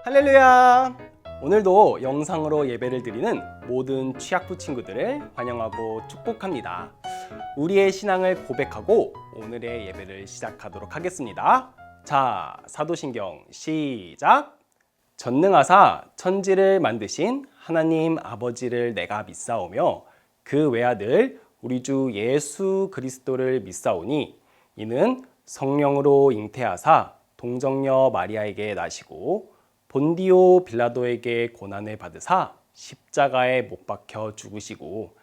할렐루야! 오늘도 영상으로 예배를 드리는 모든 취학부 친구들을 환영하고 축복합니다. 우리의 신앙을 고백하고 오늘의 예배를 시작하도록 하겠습니다. 자, 사도신경 시작! 전능하사 천지를 만드신 하나님 아버지를 내가 믿사오며 그 외아들 우리 주 예수 그리스도를 믿사오니 이는 성령으로 잉태하사 동정녀 마리아에게 나시고 본디오 빌라도에게 고난을 받으사 십자가에 못 박혀 죽으시고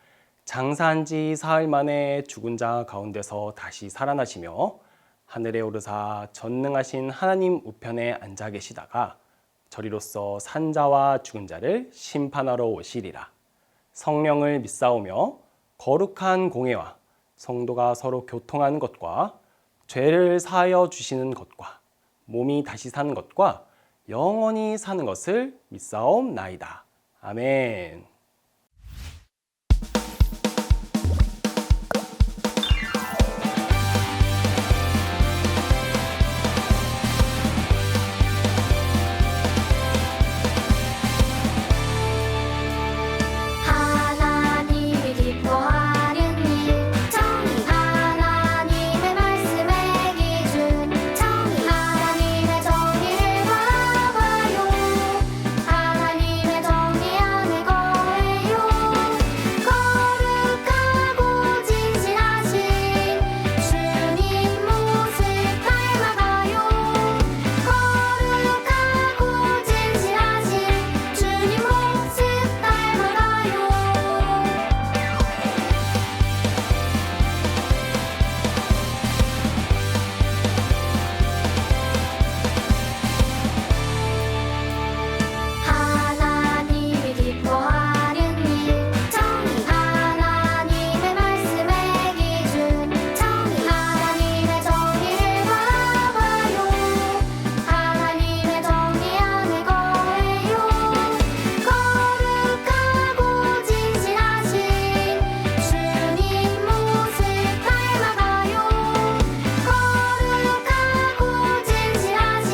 장사한 지 사흘 만에 죽은 자 가운데서 다시 살아나시며 하늘에 오르사 전능하신 하나님 우편에 앉아 계시다가 저리로서 산 자와 죽은 자를 심판하러 오시리라. 성령을 믿사오며 거룩한 공회와 성도가 서로 교통하는 것과 죄를 사하여 주시는 것과 몸이 다시 사는 것과 영원히 사는 것을 믿사옵나이다. 아멘. 하나님이 기뻐하는 일 정의 하나님의 말씀의 기준 정의 하나님의 정의를 바라봐요 하나님의 정의 안에 거해요 거룩하고 진실하신 주님 모습 닮아가요 거룩하고 진실하신 주님 모습 닮아가요 하나님이 기뻐하는 일 정의 하나님의 말씀의 기준 정의 하나님의 정의를 바라봐요 하나님의 정의 안에 거해요 거룩하고 진실하신 주님 모습 닮아가요 거룩하고 진실하신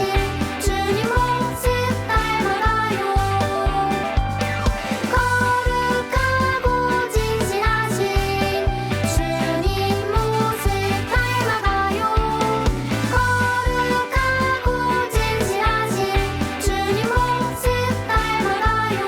주님 모습 닮아가요 거룩하고 진실하신 주님 모습 닮아가요 거룩하고 진실하신 주님 모습 닮아가요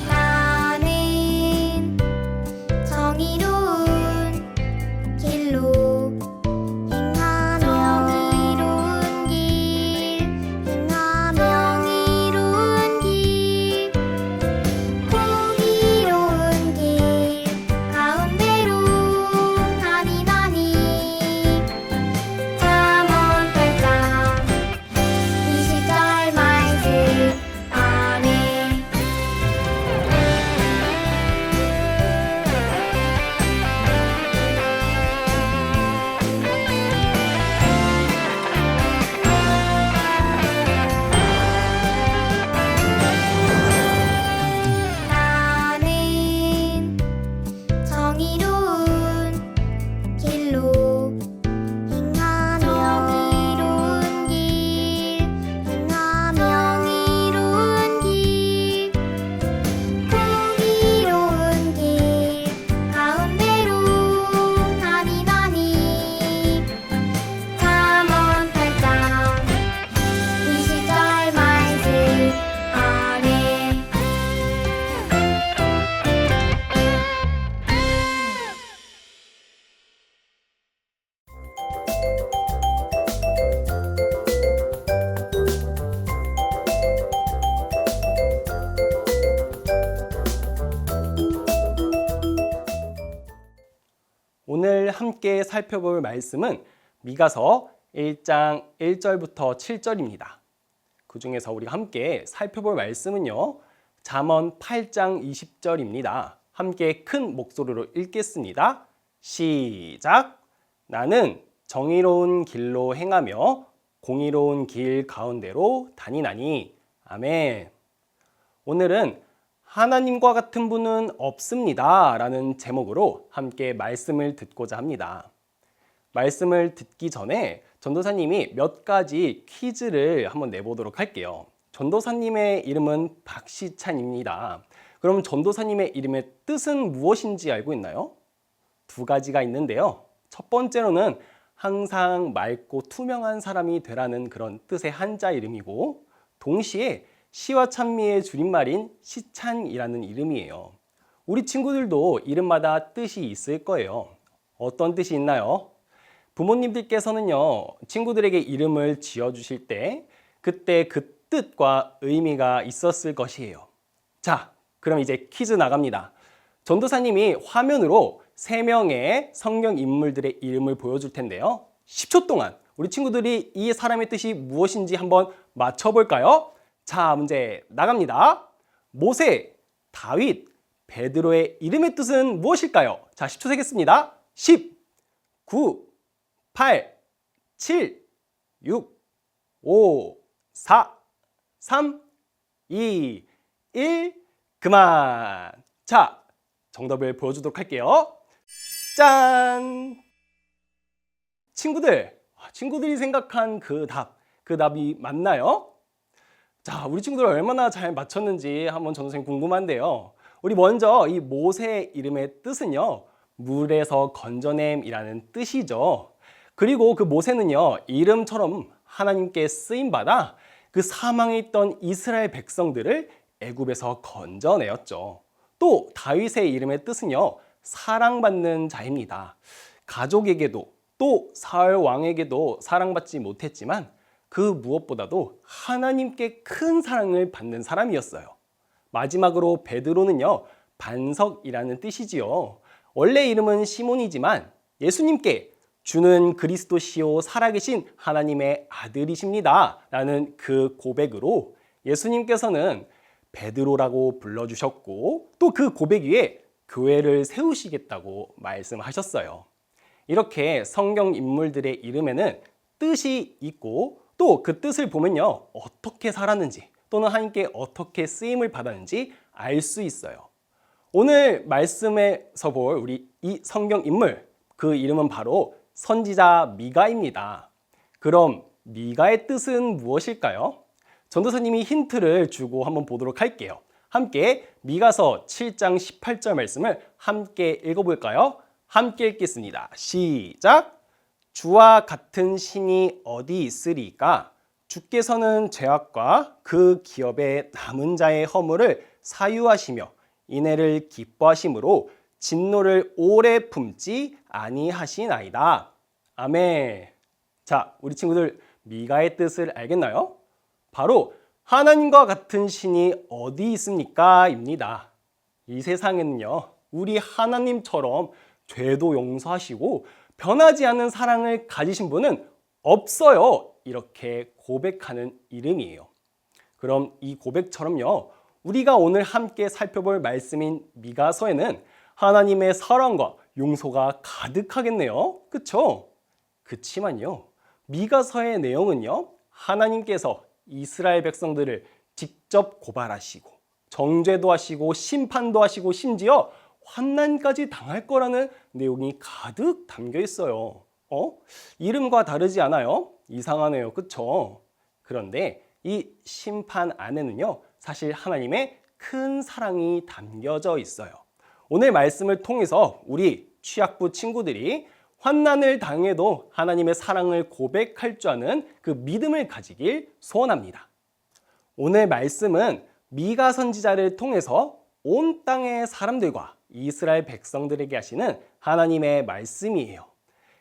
나는 정의로운 길로 행하며 이로운 길 행하며 이로운 길 공의로운 길 가운데로 가니나니 잠언 8장 20절 말씀 안에 나는 정의로운 길로 행하며 이로운 길 행하며 이로운 길 공의로운 길 가운데로 가니나니 잠언 8장 20절 말씀 안에 오늘 함께 살펴볼 말씀은 미가서 1장 1절부터 7절입니다. 그 중에서 우리가 함께 살펴볼 말씀은요. 잠언 8장 20절입니다. 함께 큰 목소리로 읽겠습니다. 시작! 나는 정의로운 길로 행하며 공의로운 길 가운데로 다니나니. 아멘. 오늘은 하나님과 같은 분은 없습니다 라는 제목으로 함께 말씀을 듣고자 합니다. 말씀을 듣기 전에 전도사님이 몇 가지 퀴즈를 한번 내보도록 할게요. 전도사님의 이름은 박시찬입니다. 그럼 전도사님의 이름의 뜻은 무엇인지 알고 있나요? 두 가지가 있는데요. 첫 번째로는 항상 맑고 투명한 사람이 되라는 그런 뜻의 한자 이름이고, 동시에 시와 찬미의 줄임말인 시찬이라는 이름이에요. 우리 친구들도 이름마다 뜻이 있을 거예요. 어떤 뜻이 있나요? 부모님들께서는요, 친구들에게 이름을 지어주실 때 그때 그 뜻과 의미가 있었을 것이에요. 자, 그럼 이제 퀴즈 나갑니다. 전도사님이 화면으로 3명의 성경 인물들의 이름을 보여줄 텐데요. 10초 동안 우리 친구들이 이 사람의 뜻이 무엇인지 한번 맞춰볼까요? 자, 문제 나갑니다. 모세, 다윗, 베드로의 이름의 뜻은 무엇일까요? 자, 10초 세겠습니다. 10, 9, 8, 7, 6, 5, 4, 3, 2, 1, 그만! 자, 정답을 보여주도록 할게요. 짠! 친구들이 생각한 그 답이 맞나요? 자, 우리 친구들 얼마나 잘 맞췄는지 한번 전도사님 궁금한데요. 우리 먼저 이 모세의 이름의 뜻은요, 물에서 건져냄이라는 뜻이죠. 그리고 그 모세는요, 이름처럼 하나님께 쓰임받아 그 사망에 있던 이스라엘 백성들을 애굽에서 건져내었죠. 또 다윗의 이름의 뜻은요, 사랑받는 자입니다. 가족에게도 또 사울 왕에게도 사랑받지 못했지만 그 무엇보다도 하나님께 큰 사랑을 받는 사람이었어요. 마지막으로 베드로는요, 반석이라는 뜻이지요. 원래 이름은 시몬이지만 예수님께 주는 그리스도시요 살아계신 하나님의 아들이십니다 라는 그 고백으로 예수님께서는 베드로라고 불러주셨고, 또 그 고백 위에 교회를 세우시겠다고 말씀하셨어요. 이렇게 성경 인물들의 이름에는 뜻이 있고, 또 그 뜻을 보면요, 어떻게 살았는지 또는 하나님께 어떻게 쓰임을 받았는지 알 수 있어요. 오늘 말씀에서 볼 우리 이 성경 인물, 그 이름은 바로 선지자 미가입니다. 그럼 미가의 뜻은 무엇일까요? 전도사님이 힌트를 주고 한번 보도록 할게요. 함께 미가서 7장 18절 말씀을 함께 읽어볼까요? 함께 읽겠습니다. 시작! 주와 같은 신이 어디 있으리까? 주께서는 죄악과 그 기업의 남은 자의 허물을 사유하시며 인애를 기뻐하심으로 진노를 오래 품지 아니하시나이다. 아멘. 자, 우리 친구들 미가의 뜻을 알겠나요? 바로 하나님과 같은 신이 어디 있습니까? 입니다. 이 세상에는요, 우리 하나님처럼 죄도 용서하시고 변하지 않는 사랑을 가지신 분은 없어요. 이렇게 고백하는 이름이에요. 그럼 이 고백처럼요, 우리가 오늘 함께 살펴볼 말씀인 미가서에는 하나님의 사랑과 용서가 가득하겠네요. 그렇죠? 그치만요, 미가서의 내용은요, 하나님께서 이스라엘 백성들을 직접 고발하시고 정죄도 하시고 심판도 하시고 심지어 환난까지 당할 거라는 내용이 가득 담겨 있어요. 이름과 다르지 않아요? 이상하네요. 그쵸? 그런데 이 심판 안에는요, 사실 하나님의 큰 사랑이 담겨져 있어요. 오늘 말씀을 통해서 우리 취약부 친구들이 환난을 당해도 하나님의 사랑을 고백할 줄 아는 그 믿음을 가지길 소원합니다. 오늘 말씀은 미가 선지자를 통해서 온 땅의 사람들과 이스라엘 백성들에게 하시는 하나님의 말씀이에요.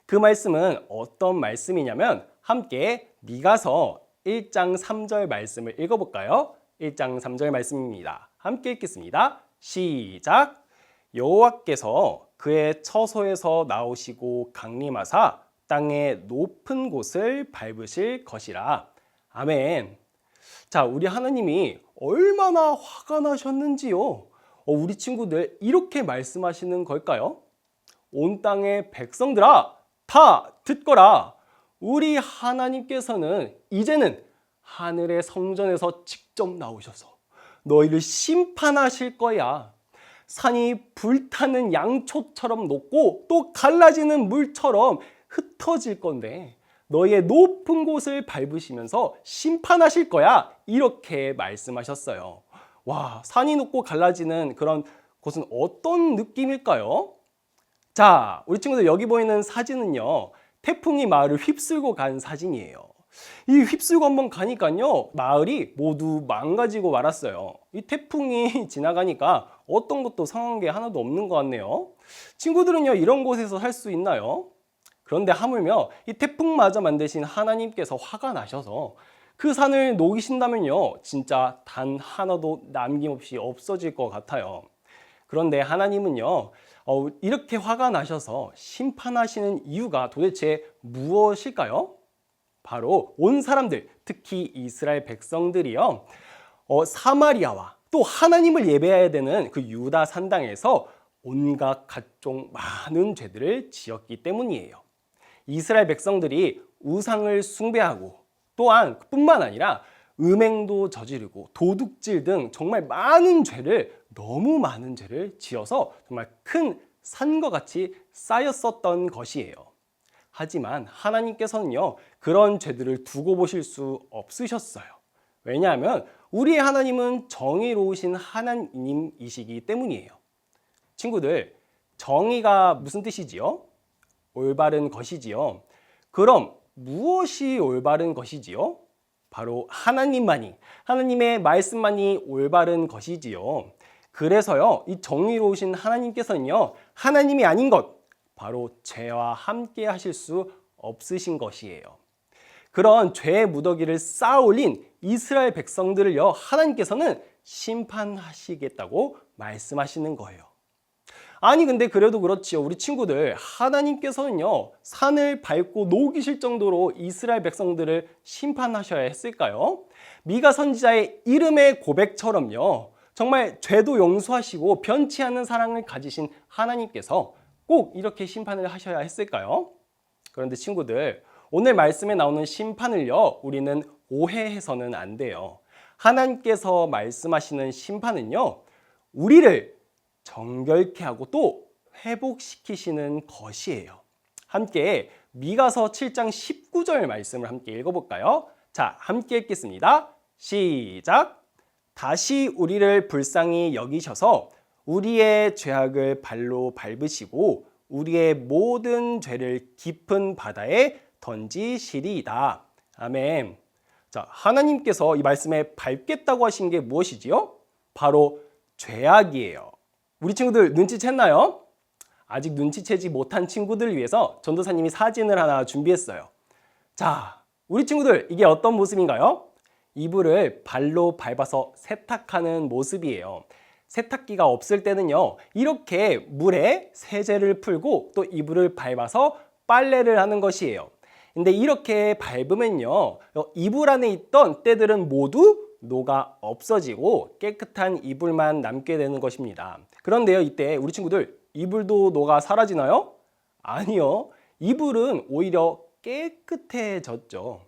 그 말씀은 어떤 말씀이냐면 함께 미가서 1장 3절 말씀을 읽어볼까요? 1장 3절 말씀입니다. 함께 읽겠습니다. 시작! 여호와께서 그의 처소에서 나오시고 강림하사 땅의 높은 곳을 밟으실 것이라. 아멘. 자, 우리 하나님이 얼마나 화가 나셨는지요. 우리 친구들 이렇게 말씀하시는 걸까요? 온 땅의 백성들아, 다 듣거라. 우리 하나님께서는 이제는 하늘의 성전에서 직접 나오셔서 너희를 심판하실 거야. 산이 불타는 양초처럼 녹고 또 갈라지는 물처럼 흩어질 건데 너희의 높은 곳을 밟으시면서 심판하실 거야. 이렇게 말씀하셨어요. 와, 산이 녹고 갈라지는 그런 곳은 어떤 느낌일까요? 자, 우리 친구들 여기 보이는 사진은요, 태풍이 마을을 휩쓸고 간 사진이에요. 이 휩쓸고 한번 가니까요, 마을이 모두 망가지고 말았어요. 이 태풍이 지나가니까 어떤 것도 상한 게 하나도 없는 것 같네요. 친구들은요, 이런 곳에서 살 수 있나요? 그런데 하물며 이 태풍마저 만드신 하나님께서 화가 나셔서 그 산을 녹이신다면요, 진짜 단 하나도 남김없이 없어질 것 같아요. 그런데 하나님은요, 이렇게 화가 나셔서 심판하시는 이유가 도대체 무엇일까요? 바로 온 사람들, 특히 이스라엘 백성들이요, 사마리아와 또 하나님을 예배해야 되는 그 유다 산당에서 온갖 각종 많은 죄들을 지었기 때문이에요. 이스라엘 백성들이 우상을 숭배하고 또한 뿐만 아니라 음행도 저지르고 도둑질 등 정말 많은 죄를, 너무 많은 죄를 지어서 정말 큰 산과 같이 쌓였었던 것이에요. 하지만 하나님께서는요, 그런 죄들을 두고 보실 수 없으셨어요. 왜냐하면 우리의 하나님은 정의로우신 하나님이시기 때문이에요. 친구들, 정의가 무슨 뜻이지요? 올바른 것이지요. 그럼 무엇이 올바른 것이지요? 바로 하나님만이, 하나님의 말씀만이 올바른 것이지요. 그래서요, 이 정의로우신 하나님께서는요, 하나님이 아닌 것, 바로 죄와 함께 하실 수 없으신 것이에요. 그런 죄의 무더기를 쌓아 올린 이스라엘 백성들을요, 하나님께서는 심판하시겠다고 말씀하시는 거예요. 아니 근데 그래도 그렇지요. 우리 친구들, 하나님께서는요, 산을 밟고 녹이실 정도로 이스라엘 백성들을 심판하셔야 했을까요? 미가 선지자의 이름의 고백처럼요, 정말 죄도 용서하시고 변치 않는 사랑을 가지신 하나님께서 꼭 이렇게 심판을 하셔야 했을까요? 그런데 친구들, 오늘 말씀에 나오는 심판을요, 우리는 오해해서는 안 돼요. 하나님께서 말씀하시는 심판은요, 우리를 정결케 하고 또 회복시키시는 것이에요. 함께 미가서 7장 19절 말씀을 함께 읽어볼까요? 자, 함께 읽겠습니다. 시작! 다시 우리를 불쌍히 여기셔서 우리의 죄악을 발로 밟으시고 우리의 모든 죄를 깊은 바다에 던지시리이다. 아멘. 자, 하나님께서 이 말씀에 밟겠다고 하신 게 무엇이지요? 바로 죄악이에요. 우리 친구들 눈치챘나요? 아직 눈치채지 못한 친구들을 위해서 전도사님이 사진을 하나 준비했어요. 자, 우리 친구들 이게 어떤 모습인가요? 이불을 발로 밟아서 세탁하는 모습이에요. 세탁기가 없을 때는요, 이렇게 물에 세제를 풀고 또 이불을 밟아서 빨래를 하는 것이에요. 근데 이렇게 밟으면요, 이불 안에 있던 때들은 모두 녹아 없어지고 깨끗한 이불만 남게 되는 것입니다. 그런데요, 이때 우리 친구들, 이불도 녹아 사라지나요? 아니요. 이불은 오히려 깨끗해졌죠.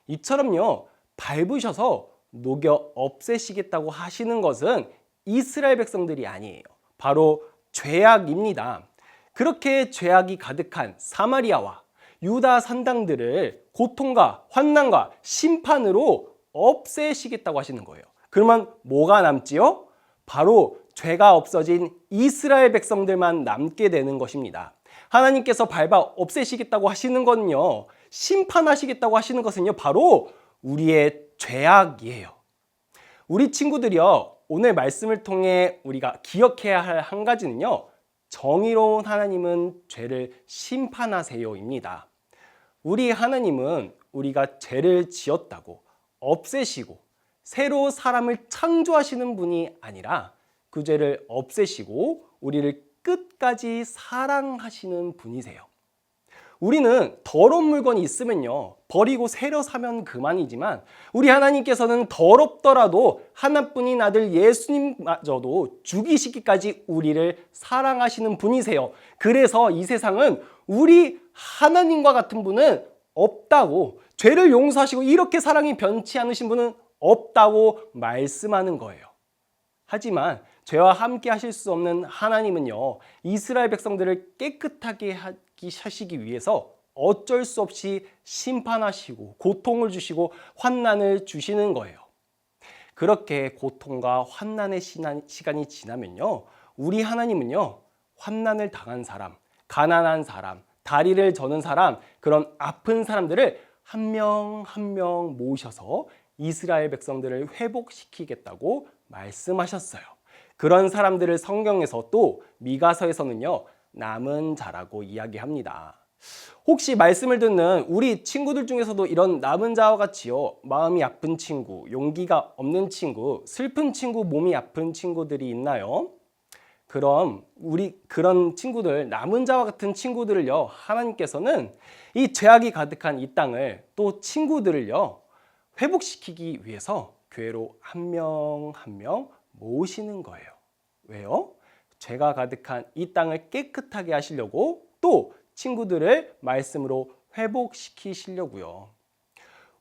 이처럼요, 밟으셔서 녹여 없애시겠다고 하시는 것은 이스라엘 백성들이 아니에요. 바로 죄악입니다. 그렇게 죄악이 가득한 사마리아와 유다 산당들을 고통과 환난과 심판으로 없애시겠다고 하시는 거예요. 그러면 뭐가 남지요? 바로 죄가 없어진 이스라엘 백성들만 남게 되는 것입니다. 하나님께서 밟아 없애시겠다고 하시는 건요, 심판하시겠다고 하시는 것은요, 바로 우리의 죄악이에요. 우리 친구들이요, 오늘 말씀을 통해 우리가 기억해야 할 한 가지는요, 정의로운 하나님은 죄를 심판하세요입니다. 우리 하나님은 우리가 죄를 지었다고 없애시고 새로 사람을 창조하시는 분이 아니라 그 죄를 없애시고 우리를 끝까지 사랑하시는 분이세요. 우리는 더러운 물건이 있으면요, 버리고 새로 사면 그만이지만 우리 하나님께서는 더럽더라도 하나뿐인 아들 예수님마저도 죽이시기까지 우리를 사랑하시는 분이세요. 그래서 이 세상은 우리 하나님과 같은 분은 없다고, 죄를 용서하시고 이렇게 사랑이 변치 않으신 분은 없다고 말씀하는 거예요. 하지만 죄와 함께 하실 수 없는 하나님은요, 이스라엘 백성들을 깨끗하게 하시기 위해서 어쩔 수 없이 심판하시고 고통을 주시고 환난을 주시는 거예요. 그렇게 고통과 환난의 시간이 지나면요, 우리 하나님은요, 환난을 당한 사람, 가난한 사람, 다리를 저는 사람, 그런 아픈 사람들을 한 명 한 명 모셔서 이스라엘 백성들을 회복시키겠다고 말씀하셨어요. 그런 사람들을 성경에서 또 미가서에서는요, 남은 자라고 이야기합니다. 혹시 말씀을 듣는 우리 친구들 중에서도 이런 남은 자와 같이요, 마음이 아픈 친구, 용기가 없는 친구, 슬픈 친구, 몸이 아픈 친구들이 있나요? 그럼 우리 그런 친구들, 남은 자와 같은 친구들을요, 하나님께서는 이 죄악이 가득한 이 땅을, 또 친구들을요, 회복시키기 위해서 교회로 한 명 한 명 모으시는 거예요. 왜요? 죄가 가득한 이 땅을 깨끗하게 하시려고, 또 친구들을 말씀으로 회복시키시려고요.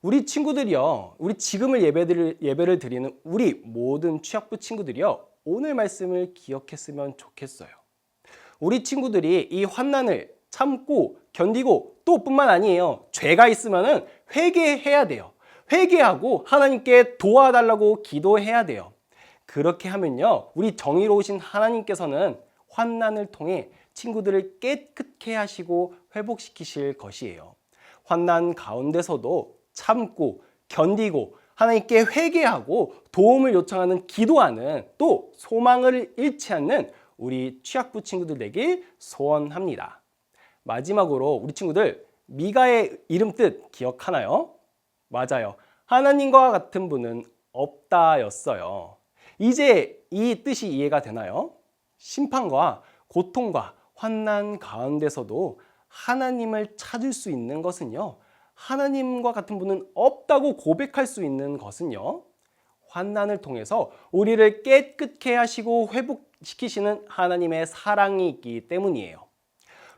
우리 친구들이요, 우리 지금을 예배를 드리는 우리 모든 취학부 친구들이요, 오늘 말씀을 기억했으면 좋겠어요. 우리 친구들이 이 환난을 참고 견디고, 또 뿐만 아니에요, 죄가 있으면은 회개해야 돼요. 회개하고 하나님께 도와달라고 기도해야 돼요. 그렇게 하면요, 우리 정의로우신 하나님께서는 환난을 통해 친구들을 깨끗게 하시고 회복시키실 것이에요. 환난 가운데서도 참고 견디고 하나님께 회개하고 도움을 요청하는 기도하는, 또 소망을 잃지 않는 우리 취학부 친구들 되길 소원합니다. 마지막으로 우리 친구들, 미가의 이름 뜻 기억하나요? 맞아요. 하나님과 같은 분은 없다였어요. 이제 이 뜻이 이해가 되나요? 심판과 고통과 환난 가운데서도 하나님을 찾을 수 있는 것은요, 하나님과 같은 분은 없다고 고백할 수 있는 것은요, 환난을 통해서 우리를 깨끗게 하시고 회복시키시는 하나님의 사랑이 있기 때문이에요.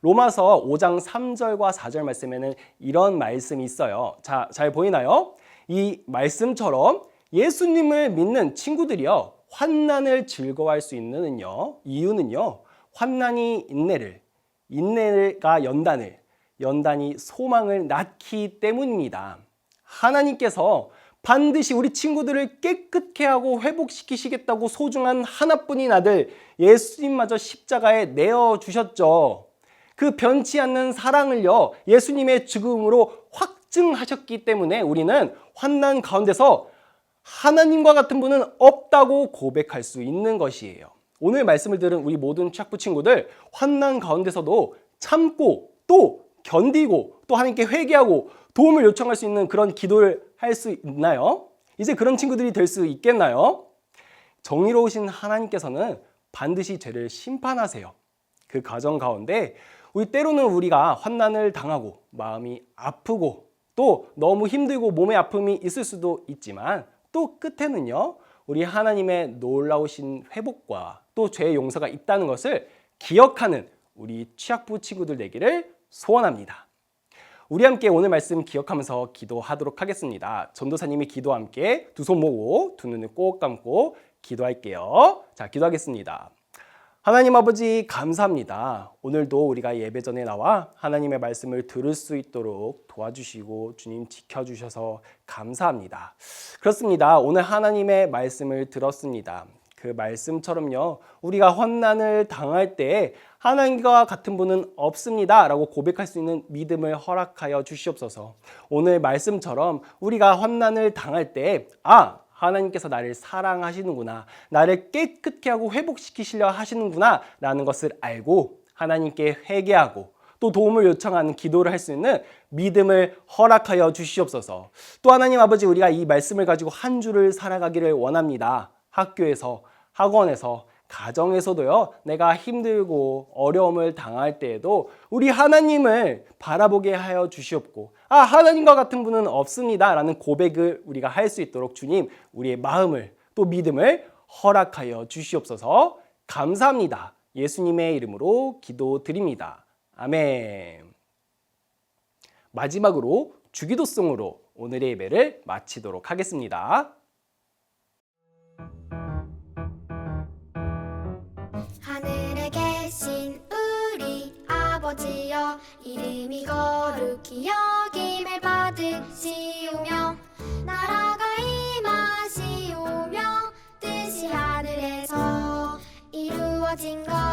로마서 5장 3절과 4절 말씀에는 이런 말씀이 있어요. 자, 잘 보이나요? 이 말씀처럼 예수님을 믿는 친구들이요, 환난을 즐거워할 수 있는 이유는요, 환난이 인내를, 인내가 연단을, 연단이 소망을 낳기 때문입니다. 하나님께서 반드시 우리 친구들을 깨끗게 하고 회복시키시겠다고 소중한 하나뿐인 아들 예수님마저 십자가에 내어주셨죠. 그 변치 않는 사랑을요, 예수님의 죽음으로 확증하셨기 때문에 우리는 환난 가운데서 하나님과 같은 분은 없다고 고백할 수 있는 것이에요. 오늘 말씀을 들은 우리 모든 취학부 친구들, 환난 가운데서도 참고 또 견디고 또 하나님께 회개하고 도움을 요청할 수 있는 그런 기도를 할 수 있나요? 이제 그런 친구들이 될 수 있겠나요? 정의로우신 하나님께서는 반드시 죄를 심판하세요. 그 과정 가운데 우리 때로는 우리가 환난을 당하고 마음이 아프고 또 너무 힘들고 몸의 아픔이 있을 수도 있지만, 또 끝에는요, 우리 하나님의 놀라우신 회복과 또 죄의 용서가 있다는 것을 기억하는 우리 취학부 친구들 되기를 소원합니다. 우리 함께 오늘 말씀 기억하면서 기도하도록 하겠습니다. 전도사님이 기도와 함께 두 손 모으고 두 눈을 꼭 감고 기도할게요. 자, 기도하겠습니다. 하나님 아버지, 감사합니다. 오늘도 우리가 예배 전에 나와 하나님의 말씀을 들을 수 있도록 도와주시고 주님 지켜주셔서 감사합니다. 그렇습니다. 오늘 하나님의 말씀을 들었습니다. 그 말씀처럼요, 우리가 환난을 당할 때 하나님과 같은 분은 없습니다 라고 고백할 수 있는 믿음을 허락하여 주시옵소서. 오늘 말씀처럼 우리가 환난을 당할 때 하나님께서 나를 사랑하시는구나, 나를 깨끗게 하고 회복시키시려 하시는구나 라는 것을 알고 하나님께 회개하고 또 도움을 요청하는 기도를 할 수 있는 믿음을 허락하여 주시옵소서. 또 하나님 아버지, 우리가 이 말씀을 가지고 한 주를 살아가기를 원합니다. 학교에서, 학원에서, 가정에서도요, 내가 힘들고 어려움을 당할 때에도 우리 하나님을 바라보게 하여 주시옵고, 하나님과 같은 분은 없습니다 라는 고백을 우리가 할 수 있도록 주님, 우리의 마음을 또 믿음을 허락하여 주시옵소서. 감사합니다. 예수님의 이름으로 기도드립니다. 아멘. 마지막으로 주기도송으로 오늘의 예배를 마치도록 하겠습니다. 하늘에 계신 우리 아버지여, 이름이 거룩히 여김을 받으시오며, 나라가 임하시오며, 뜻이 하늘에서 이루어진 것